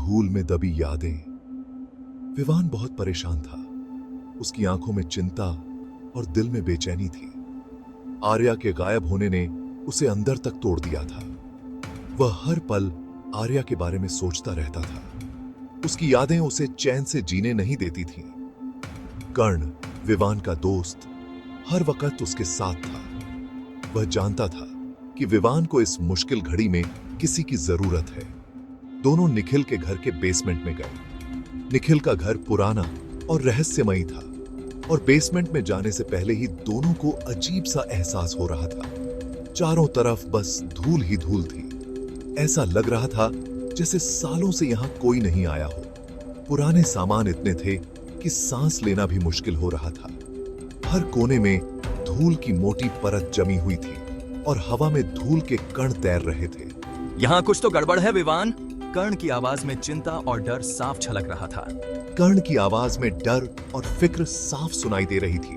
धूल में दबी यादें। विवान बहुत परेशान था। उसकी आंखों में चिंता और दिल में बेचैनी थी। आर्या के गायब होने ने उसे अंदर तक तोड़ दिया था। वह हर पल आर्या के बारे में सोचता रहता था। उसकी यादें उसे चैन से जीने नहीं देती थीं। कर्ण, विवान का दोस्त, हर वक्त उसके साथ था। वह जानता था कि विवान को इस मुश्किल घड़ी में किसी की जरूरत है। दोनों निखिल के घर के बेसमेंट में गए। निखिल का घर पुराना और रहस्यमयी था और बेसमेंट में जाने से पहले ही दोनों को अजीब सा एहसास हो रहा था। चारों तरफ बस धूल ही धूल थी। ऐसा लग रहा था जैसे सालों से यहां कोई नहीं आया हो। पुराने सामान इतने थे कि सांस लेना भी मुश्किल हो रहा था। हर कोने में धूल की मोटी परत जमी हुई थी और हवा में धूल के कण तैर रहे थे। यहाँ कुछ तो गड़बड़ है विवान। कर्ण की आवाज में चिंता और डर साफ झलक रहा था। कर्ण की आवाज में डर और फिक्र साफ सुनाई दे रही थी।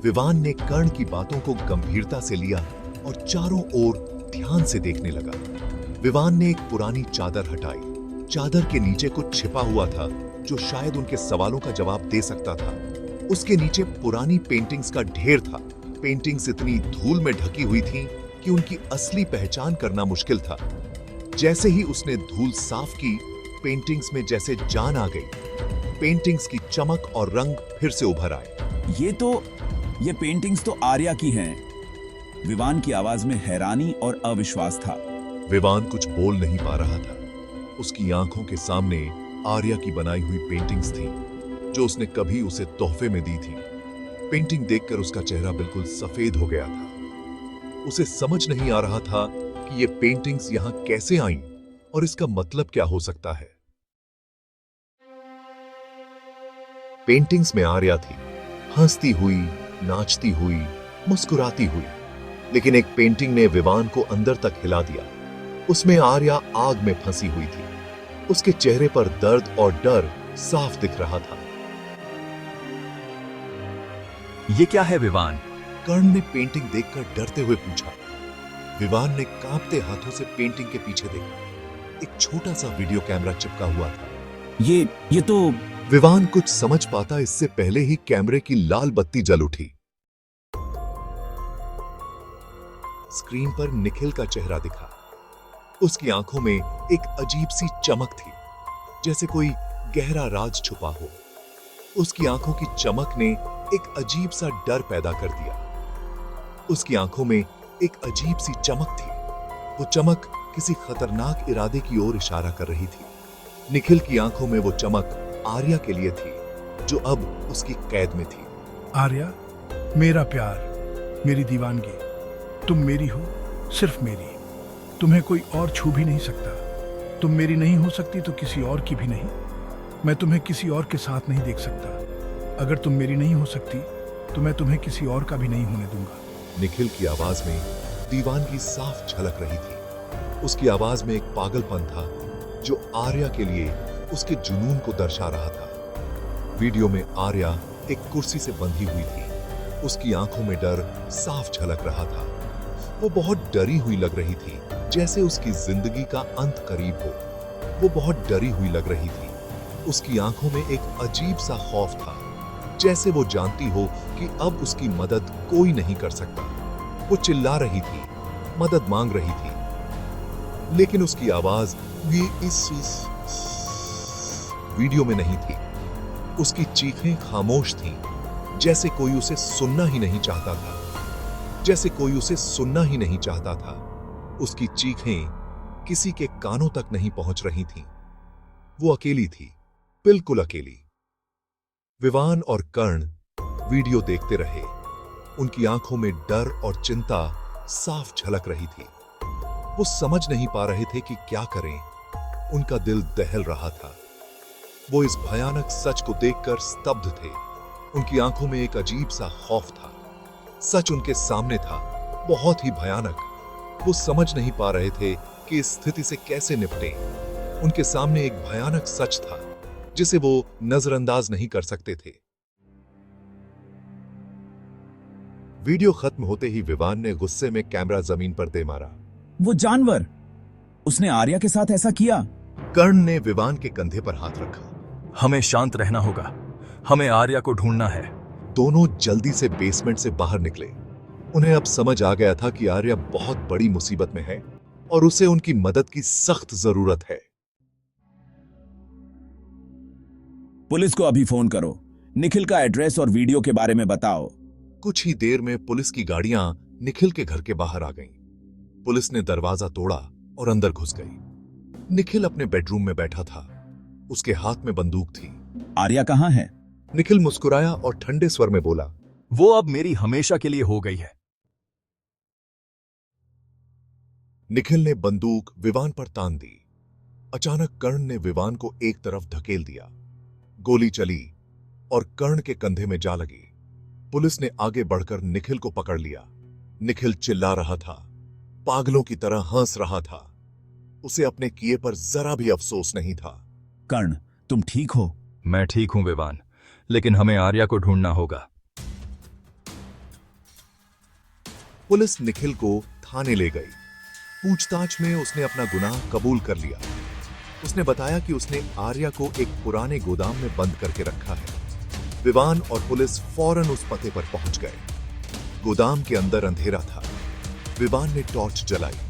विवान ने कर्ण की बातों को गंभीरता से लिया और चारों ओर ध्यान से देखने लगा। विवान ने एक पुरानी चादर हटाई। चादर के नीचे कुछ छिपा हुआ था जो शायद उनके सवालों का जवाब दे सकता था। उसके नीचे पुरानी पेंटिंग्स का ढेर था। पेंटिंग्स इतनी धूल में ढकी हुई थीं कि उनकी असली पहचान करना मुश्किल था। जैसे ही उसने धूल साफ की, पेंटिंग्स में जैसे जान आ गई। पेंटिंग्स की चमक और रंग फिर से उभर आए। ये पेंटिंग्स तो आर्या की हैं। विवान की आवाज में हैरानी और अविश्वास था। विवान कुछ बोल नहीं पा रहा था। उसकी आंखों के सामने आर्या की बनाई हुई पेंटिंग्स थी जो उसने कभी उसे तोहफे में दी थी। पेंटिंग देखकर उसका चेहरा बिल्कुल सफेद हो गया था। उसे समझ नहीं आ रहा था कि ये पेंटिंग्स यहां कैसे आईं और इसका मतलब क्या हो सकता है। पेंटिंग्स में आर्या थी, हंसती हुई, नाचती हुई, मुस्कुराती हुई। लेकिन एक पेंटिंग ने विवान को अंदर तक हिला दिया। उसमें आर्या आग में फंसी हुई थी। उसके चेहरे पर दर्द और डर साफ दिख रहा था। ये क्या है विवान? कर्ण ने पेंटिंग देखकर डरते हुए पूछा। विवान ने कांपते हाथों से पेंटिंग के पीछे देखा। एक छोटा सा वीडियो कैमरा चिपका हुआ था। ये तो विवान कुछ समझ पाता इससे पहले ही कैमरे की लाल बत्ती जल उठी। स्क्रीन पर निखिल का चेहरा दिखा। उसकी आंखों में एक अजीब सी चमक थी, जैसे कोई गहरा राज छुपा हो। उसकी आंखों की चमक ने एक अजीब सा डर पैदा कर दिया। उसकी आंखों में एक अजीब सी चमक थी। वो चमक किसी खतरनाक इरादे की ओर इशारा कर रही थी। निखिल की आंखों में वो चमक आर्या के लिए थी, जो अब उसकी कैद में थी। आर्या, मेरा प्यार, मेरी दीवानगी, तुम मेरी हो, सिर्फ मेरी। तुम्हें कोई और छू भी नहीं सकता। तुम मेरी नहीं हो सकती तो किसी और की भी नहीं। मैं तुम्हें किसी और के साथ नहीं देख सकता। अगर तुम मेरी नहीं हो सकती तो मैं तुम्हें किसी और का भी नहीं होने दूंगा। निखिल की आवाज में दीवानगी साफ झलक रही थी। उसकी आवाज में एक पागलपन था जो आर्या के लिए उसके जुनून को दर्शा रहा था। वीडियो में आर्या एक कुर्सी से बंधी हुई थी। उसकी आंखों में डर साफ झलक रहा था। वो बहुत डरी हुई लग रही थी, जैसे उसकी जिंदगी का अंत करीब हो। वो बहुत डरी हुई लग रही थी। उसकी आंखों में एक अजीब सा खौफ था, जैसे वो जानती हो कि अब उसकी मदद कोई नहीं कर सकता। वो चिल्ला रही थी, मदद मांग रही थी, लेकिन उसकी आवाज इस वीडियो में नहीं थी। उसकी चीखें खामोश थीं, जैसे कोई उसे सुनना ही नहीं चाहता था। जैसे कोई उसे सुनना ही नहीं चाहता था। उसकी चीखें किसी के कानों तक नहीं पहुंच रही थीं। वो अकेली थी, बिल्कुल अकेली। विवान और कर्ण वीडियो देखते रहे। उनकी आंखों में डर और चिंता साफ झलक रही थी। वो समझ नहीं पा रहे थे कि क्या करें। उनका दिल दहल रहा था। वो इस भयानक सच को देखकर स्तब्ध थे। उनकी आंखों में एक अजीब सा खौफ था। सच उनके सामने था, बहुत ही भयानक। वो समझ नहीं पा रहे थे कि इस स्थिति से कैसे निपटें। उनके सामने एक भयानक सच था जिसे वो नजरअंदाज नहीं कर सकते थे। वीडियो खत्म होते ही विवान ने गुस्से में कैमरा जमीन पर दे मारा। वो जानवर, उसने आर्या के साथ ऐसा किया। कर्ण ने विवान के कंधे पर हाथ रखा। हमें शांत रहना होगा। हमें आर्या को ढूंढना है। दोनों जल्दी से बेसमेंट से बाहर निकले। उन्हें अब समझ आ गया था कि आर्या बहुत बड़ी मुसीबत में है और उसे उनकी मदद की सख्त जरूरत है। पुलिस को अभी फोन करो। निखिल का एड्रेस और वीडियो के बारे में बताओ। कुछ ही देर में पुलिस की गाड़ियां निखिल के घर के बाहर आ गईं। पुलिस ने दरवाजा तोड़ा और अंदर घुस गई। निखिल अपने बेडरूम में बैठा था। उसके हाथ में बंदूक थी। आर्या कहाँ है? निखिल मुस्कुराया और ठंडे स्वर में बोला, वो अब मेरी हमेशा के लिए हो गई है। निखिल ने बंदूक विवान पर तान दी। अचानक कर्ण ने विवान को एक तरफ धकेल दिया। गोली चली और कर्ण के कंधे में जा लगी। पुलिस ने आगे बढ़कर निखिल को पकड़ लिया। निखिल चिल्ला रहा था, पागलों की तरह हंस रहा था। उसे अपने किए पर जरा भी अफसोस नहीं था। कर्ण, तुम ठीक हो? मैं ठीक हूं विवान, लेकिन हमें आर्या को ढूंढना होगा। पुलिस निखिल को थाने ले गई। पूछताछ में उसने अपना गुनाह कबूल कर लिया। उसने बताया कि उसने आर्या को एक पुराने गोदाम में बंद करके रखा है। विवान और पुलिस फौरन उस पते पर पहुंच गए। गोदाम के अंदर अंधेरा था। विवान ने टॉर्च जलाई।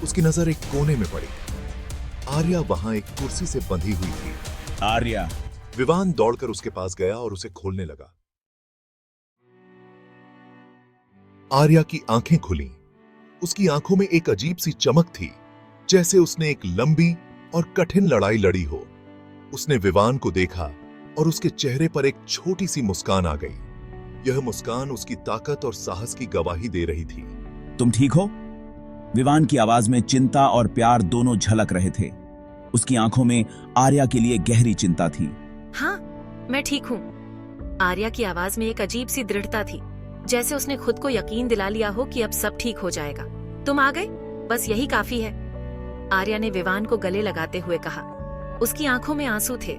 उसकी नजर एक कोने में पड़ी। आर्या वहां एक कुर्सी से बंधी हुई थी। आर्या। विवान दौड़कर उसके पास गया और उसे खोलने लगा। आर्या की आंखें खुलीं। उसकी आंखों में एक अजीब सी चमक थी, जैसे उसने एक लंबी और कठिन लड़ाई लड़ी हो। उसने विवान को देखा और उसके चेहरे पर एक छोटी सी मुस्कान आ गई। यह मुस्कान उसकी ताकत और साहस की गवाही दे रही थी। तुम ठीक हो? विवान की आवाज में चिंता और प्यार दोनों झलक रहे थे। उसकी आंखों में आर्या के लिए गहरी चिंता थी। हाँ, मैं ठीक हूँ। आर्या की आवाज में एक अजीब सी दृढ़ता थी, जैसे उसने खुद को यकीन दिला लिया हो कि अब सब ठीक हो जाएगा। तुम आ गए, बस यही काफी है। आर्या ने विवान को गले लगाते हुए कहा। उसकी आंखों में आंसू थे,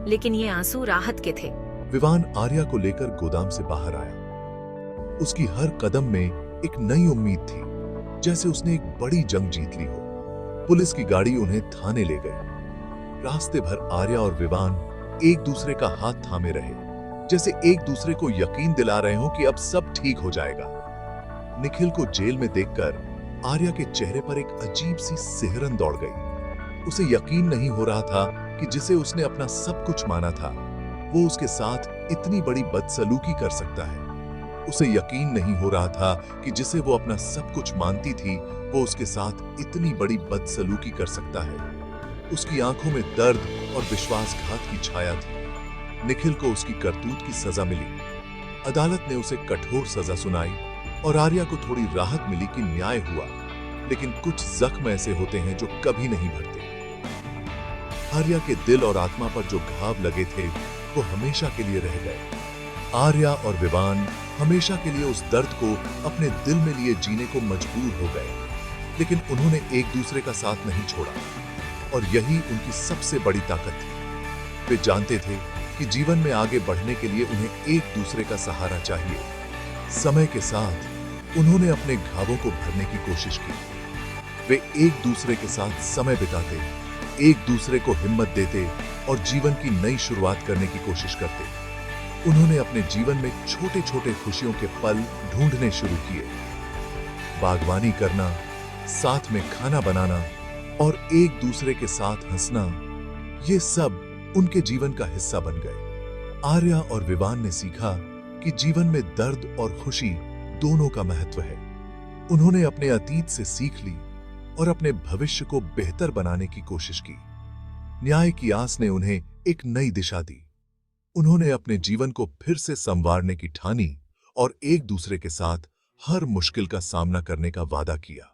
लेकिन ये आंसू राहत के थे। विवान आर्या को लेकर गोदाम से बाहर आया। उसकी हर कदम में एक नई उम्मीद थी, जैसे उसने एक बड़ी जंग जीत ली हो। पुलिस की गाड़ी उन्हें थाने ले गई। रास्ते भर आर्या और विवान एक दूसरे का हाथ थामे रहे, जैसे एक दूसरे को यकीन दिला रहे हो कि अब सब ठीक हो जाएगा। निखिल को जेल में देखकर आर्या के चेहरे पर एक अजीब सी सिहरन दौड़ गई। उसे यकीन नहीं हो रहा था कि जिसे उसने अपना सब कुछ माना था, वो उसके साथ इतनी बड़ी बदसलूकी कर सकता है। उसे यकीन नहीं हो रहा था कि जिसे वो अपना सब कुछ मानती थी, वो उसके साथ इतनी बड़ी बदसलूकी कर सकता है। उसकी आंखों में दर्द और विश्वासघात की छाया थी। निखिल को उसकी करतूत की सजा मिली। अदालत ने उसे कठोर सजा सुनाई और आर्या को थोड़ी राहत मिली कि न्याय हुआ, लेकिन कुछ जख्म ऐसे होते हैं जो कभी नहीं भरते। आर्या के दिल और आत्मा पर जो घाव लगे थे, वो हमेशा के लिए रह गए। आर्या और विवान हमेशा के लिए उस दर्द को अपने दिल में लिए जीने को मजबूर हो गए, लेकिन उन्होंने एक दूसरे का साथ नहीं छोड़ा, और यही उनकी सबसे बड़ी ताकत थी। वे जानते थे कि जीवन में आगे बढ़ने के लिए उन्हें एक दूसरे का सहारा चाहिए। समय के साथ उन्होंने अपने घावों को भरने की कोशिश की। वे एक दूसरे के साथ समय बिताते, एक दूसरे को हिम्मत देते और जीवन की नई शुरुआत करने की कोशिश करते। उन्होंने अपने जीवन में छोटे छोटे खुशियों के पल ढूंढने शुरू किए। बागवानी करना, साथ में खाना बनाना और एक दूसरे के साथ हंसना, ये सब उनके जीवन का हिस्सा बन गए। आर्या और विवान ने सीखा कि जीवन में दर्द और खुशी दोनों का महत्व है। उन्होंने अपने अतीत से सीख ली और अपने भविष्य को बेहतर बनाने की कोशिश की। न्याय की आस ने उन्हें एक नई दिशा दी। उन्होंने अपने जीवन को फिर से संवारने की ठानी और एक दूसरे के साथ हर मुश्किल का सामना करने का वादा किया।